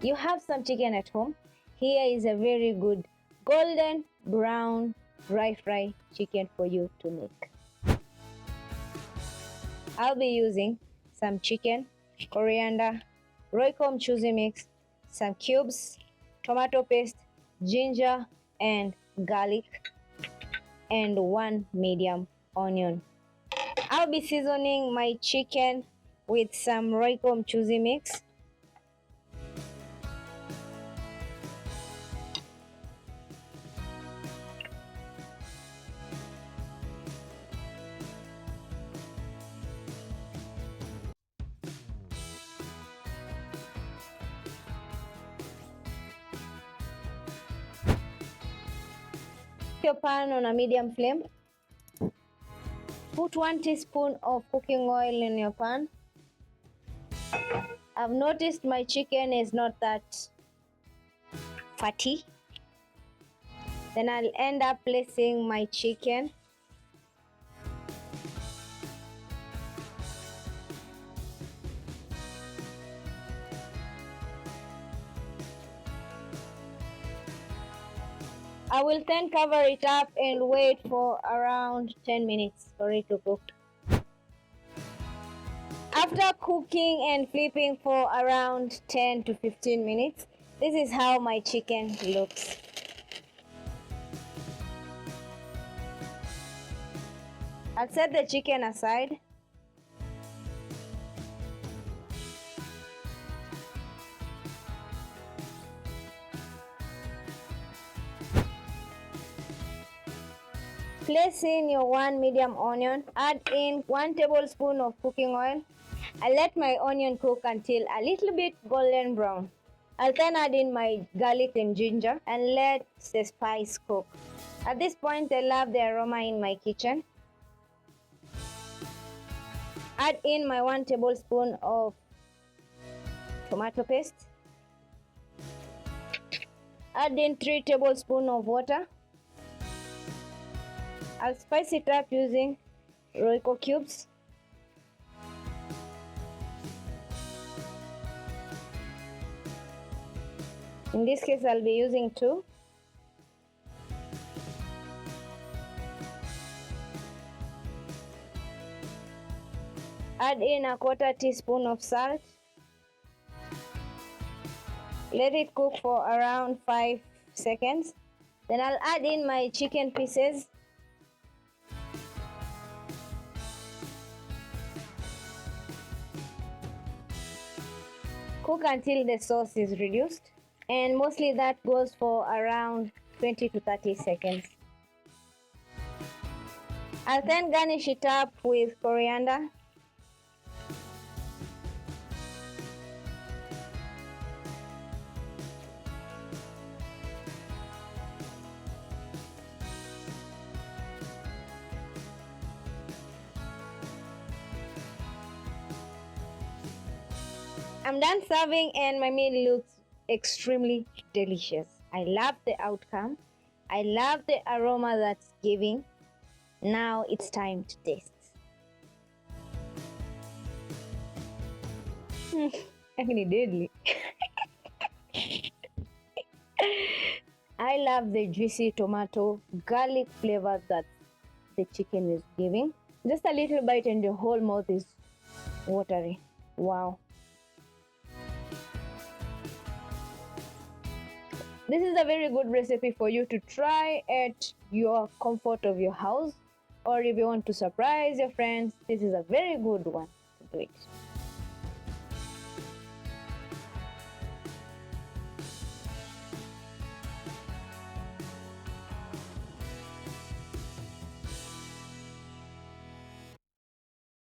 you have some chicken at home, here is a very good golden brown dry fry chicken for you to make. I'll be using some chicken, coriander, Royco mchuzi mix, some cubes, tomato paste, ginger and garlic, and 1 medium onion. I'll be seasoning my chicken with some Royco mchuzi mix, your pan on a medium flame. Put 1 teaspoon of cooking oil in your pan. I've noticed my chicken is not that fatty. Then I'll end up placing my chicken. I will then cover it up and wait for around 10 minutes for it to cook. After cooking and flipping for around 10 to 15 minutes, this is how my chicken looks. I'll set the chicken aside. Place in your 1 medium onion, add in 1 tablespoon of cooking oil. I'll let my onion cook until a little bit golden brown. I'll then add in my garlic and ginger and let the spice cook. At this point, I love the aroma in my kitchen. Add in my 1 tablespoon of tomato paste. Add in 3 tablespoons of water. I'll spice it up using Royco cubes. In this case, I'll be using 2. Add in a 1/4 teaspoon of salt. Let it cook for around 5 seconds. Then I'll add in my chicken pieces. Cook until the sauce is reduced, and mostly that goes for around 20 to 30 seconds. I'll then garnish it up with coriander. I'm done serving and my meal looks extremely delicious. I love the outcome. I love the aroma that's giving. Now it's time to taste. Actually deadly. I love the juicy tomato garlic flavor that the chicken is giving. Just a little bite and your whole mouth is watery. Wow. This is a very good recipe for you to try at your comfort of your house, or if you want to surprise your friends, this is a very good one to do it.